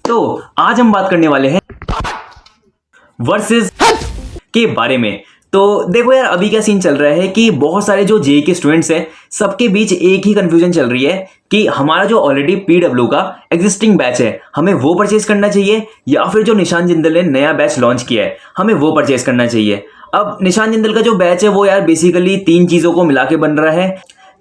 तो आज हम बात करने वाले हैं वर्सेस के बारे में। तो देखो यार, अभी क्या सीन चल रहा है कि बहुत सारे जो जेईई के स्टूडेंट्स हैं सबके बीच एक ही कंफ्यूजन चल रही है कि हमारा जो ऑलरेडी पीडब्ल्यू का एग्जिस्टिंग बैच है हमें वो परचेज करना चाहिए या फिर जो निशान जिंदल ने नया बैच लॉन्च किया है हमें वो परचेज करना चाहिए। अब निशान जिंदल का जो बैच है वो यार बेसिकली 3 चीज़ों को मिला के बन रहा है।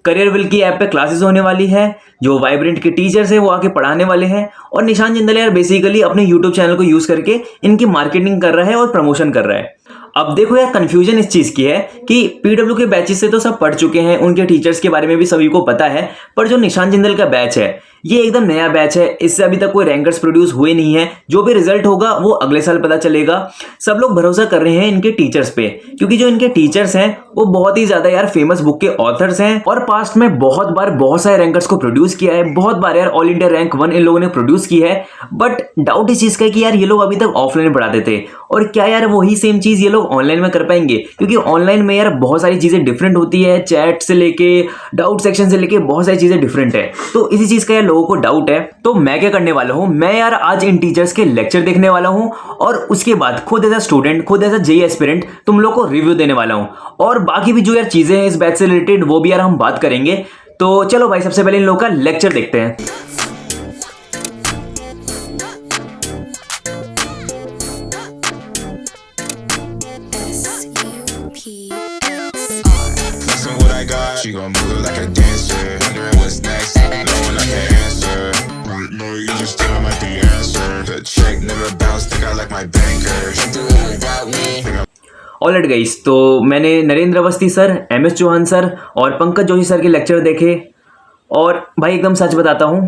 करियर विल की ऐप पे क्लासेस होने वाली है, जो वाइब्रेंट के टीचर्स हैं वो आके पढ़ाने वाले हैं, और निशान जिंदल यार बेसिकली अपने यूट्यूब चैनल को यूज करके इनकी मार्केटिंग कर रहा है और प्रमोशन कर रहा है। अब देखो यार, कंफ्यूजन इस चीज की है कि पीडब्ल्यू के बैचेस से तो सब पढ़ चुके हैं, उनके टीचर्स के बारे में भी सभी को पता है, पर जो निशान जिंदल का बैच है ये एकदम नया बैच है, इससे अभी तक कोई रैंकर्स प्रोड्यूस हुए नहीं है। जो भी रिजल्ट होगा वो अगले साल पता चलेगा। सब लोग भरोसा कर रहे हैं इनके टीचर्स पे, क्योंकि जो इनके टीचर्स हैं वो बहुत ही ज्यादा यार फेमस बुक के ऑथर्स हैं और पास्ट में बहुत बार बहुत सारे रैंकर्स को प्रोड्यूस किया है। बहुत बार यार ऑल इंडिया रैंक 1 इन लोगों ने प्रोड्यूस की है। बट डाउट इस चीज का है कि यार ये लोग अभी तक ऑफलाइन पढ़ाते थे, और क्या यार वही सेम चीज ये लोग ऑनलाइन में कर पाएंगे? क्योंकि ऑनलाइन में यार बहुत सारी चीजें डिफरेंट होती है, चैट से लेके डाउट सेक्शन से लेके बहुत सारी चीजें डिफरेंट है। तो इसी चीज का यार लोगों को डाउट है। तो मैं क्या करने वाला हूं, मैं यार आज इन टीचर्स के लेक्चर देखने वाला हूं और उसके बाद खुद एज अ स्टूडेंट, खुद एज अ जेईई एस्पिरेंट तुम लोग को रिव्यू देने वाला हूं, और बाकी भी जो यार चीजें हैं इस बैच से रिलेटेड वो भी यार हम बात करेंगे। तो चलो भाई, सबसे पहले इन लोगों का लेक्चर देखते हैं। She gon' move like a dancer, wondering what's next, knowing I can't answer. No, you just still like the answer. The check never bounced, think I like my banker. Can't do it without me. Alright guys, तो मैंने Narendra Awasthi sir, MS Chauhan sir और Pankaj Joshi sir के lecture देखे, और भाई एकदम सच बताता हूँ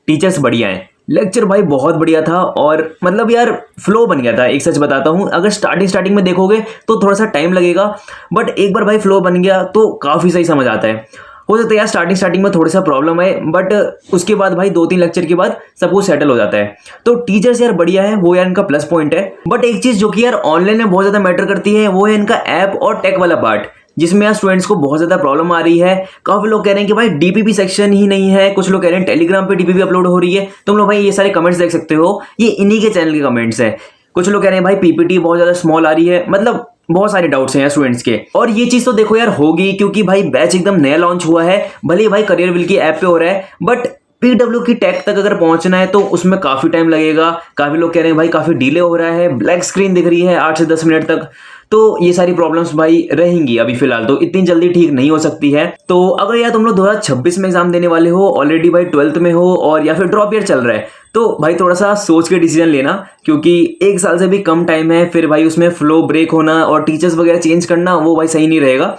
टीचर्स बढ़िया हैं। लेक्चर भाई बहुत बढ़िया था, और मतलब यार फ्लो बन गया था। एक सच बताता हूँ, अगर स्टार्टिंग में देखोगे तो थोड़ा सा टाइम लगेगा, बट एक बार भाई फ्लो बन गया तो काफ़ी सही समझ आता है। हो सकता है यार स्टार्टिंग में थोड़ा सा प्रॉब्लम है, बट उसके बाद भाई 2-3 लेक्चर के बाद सब कुछ सेटल हो जाता है। तो टीचर्स यार बढ़िया है, वो यार इनका प्लस पॉइंट है। बट एक चीज़ जो कि यार ऑनलाइन में बहुत ज़्यादा मैटर करती है वो है इनका ऐप और टेक वाला पार्ट, जिसमें यार स्टूडेंट्स को बहुत ज़्यादा प्रॉब्लम आ रही है। काफ़ी लोग कह रहे हैं कि भाई डीपीपी सेक्शन ही नहीं है, कुछ लोग कह रहे हैं टेलीग्राम पे डीपीपी अपलोड हो रही है। तुम लोग भाई ये सारे कमेंट्स देख सकते हो, ये इन्हीं के चैनल के कमेंट्स है। कुछ लोग कह रहे हैं भाई पीपीटी बहुत ज़्यादा स्मॉल आ रही है, मतलब बहुत सारे डाउट्स हैं यार स्टूडेंट्स के। और ये चीज़ तो देखो यार होगी, क्योंकि भाई बैच एकदम नया लॉन्च हुआ है। भले ही भाई करियर विल की ऐप पे हो रहा है, बट पीडब्ल्यू की टेक तक अगर पहुंचना है तो उसमें काफ़ी टाइम लगेगा। काफ़ी लोग कह रहे हैं भाई काफ़ी डिले हो रहा है, ब्लैक स्क्रीन दिख रही है 8 से 10 मिनट तक। तो ये सारी प्रॉब्लम्स भाई रहेंगी अभी फिलहाल, तो इतनी जल्दी ठीक नहीं हो सकती है। तो अगर यार तुम लोग 2026 में एग्जाम देने वाले हो, ऑलरेडी भाई 12th में हो, और या फिर ड्रॉप ईयर चल रहा है, तो भाई थोड़ा सा सोच के डिसीजन लेना, क्योंकि 1 साल से भी कम टाइम है। फिर भाई उसमें फ्लो ब्रेक होना और टीचर्स वगैरह चेंज करना वो भाई सही नहीं रहेगा।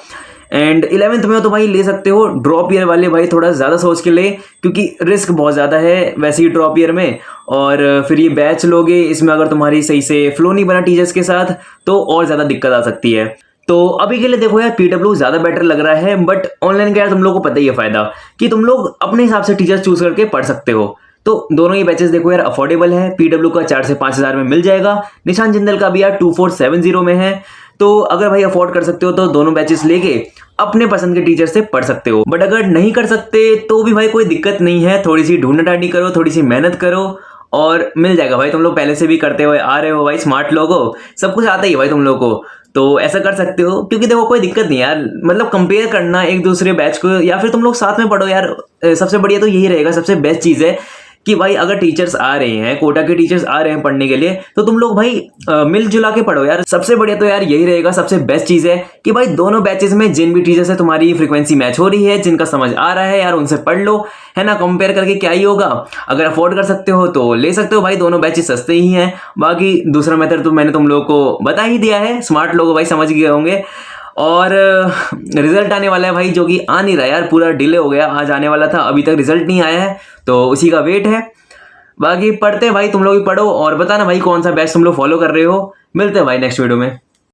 एंड 11th में हो तो भाई ले सकते हो। ड्रॉप ईयर वाले भाई थोड़ा ज़्यादा सोच के ले, क्योंकि रिस्क बहुत ज़्यादा है वैसे ही ड्रॉप ईयर में। और फिर ये बैच लोगे, इसमें अगर तुम्हारी सही से फ्लो नहीं बना टीचर्स के साथ तो और ज़्यादा दिक्कत आ सकती है। तो अभी के लिए देखो यार पीडब्ल्यू ज़्यादा बेटर लग रहा है, बट ऑनलाइन का यार तुम लोग को पता ही है फ़ायदा कि तुम लोग अपने हिसाब से टीचर्स चूज करके पढ़ सकते हो। तो दोनों ही बैचेस देखो यार अफोर्डेबल है। पीडब्ल्यू का 4 से 5 हज़ार में मिल जाएगा, निशान जिंदल का भी यार 2470 में है। तो अगर भाई अफोर्ड कर सकते हो तो दोनों बैचेस लेके अपने पसंद के टीचर से पढ़ सकते हो। बट अगर नहीं कर सकते तो भी भाई कोई दिक्कत नहीं है, थोड़ी सी ढूंढाढांडी करो, थोड़ी सी मेहनत करो और मिल जाएगा भाई। तुम लोग पहले से भी करते हुए आ रहे हो भाई, स्मार्ट लोग हो, सब कुछ आता ही है भाई तुम लोग को, तो ऐसा कर सकते हो। क्योंकि देखो कोई दिक्कत नहीं यार, मतलब कंपेयर करना एक दूसरे बैच को, या फिर तुम लोग साथ में पढ़ो यार, सबसे बढ़िया तो यही रहेगा। सबसे बेस्ट चीज़ है कि भाई अगर टीचर्स आ रहे हैं, कोटा के टीचर्स आ रहे हैं पढ़ने के लिए, तो तुम लोग भाई मिलजुला के पढ़ो यार। सबसे बढ़िया तो यार यही रहेगा। सबसे बेस्ट चीज़ है कि भाई दोनों बैचेस में जिन भी टीचर से तुम्हारी फ्रीक्वेंसी मैच हो रही है, जिनका समझ आ रहा है यार, उनसे पढ़ लो, है ना। कंपेयर करके क्या ही होगा। अगर अफोर्ड कर सकते हो तो ले सकते हो भाई, दोनों बैचेस सस्ते ही हैं। बाकी दूसरा मेथड तो मैंने तुम लोगों को बता ही दिया है, स्मार्ट लोग भाई समझ गए होंगे। और रिजल्ट आने वाला है भाई, जो कि आ नहीं रहा यार, पूरा डिले हो गया। आज आने वाला था, अभी तक रिजल्ट नहीं आया है, तो उसी का वेट है। बाकी पढ़ते भाई, तुम लोग भी पढ़ो और बताना भाई कौन सा बैच तुम लोग फॉलो कर रहे हो। मिलते हैं भाई नेक्स्ट वीडियो में।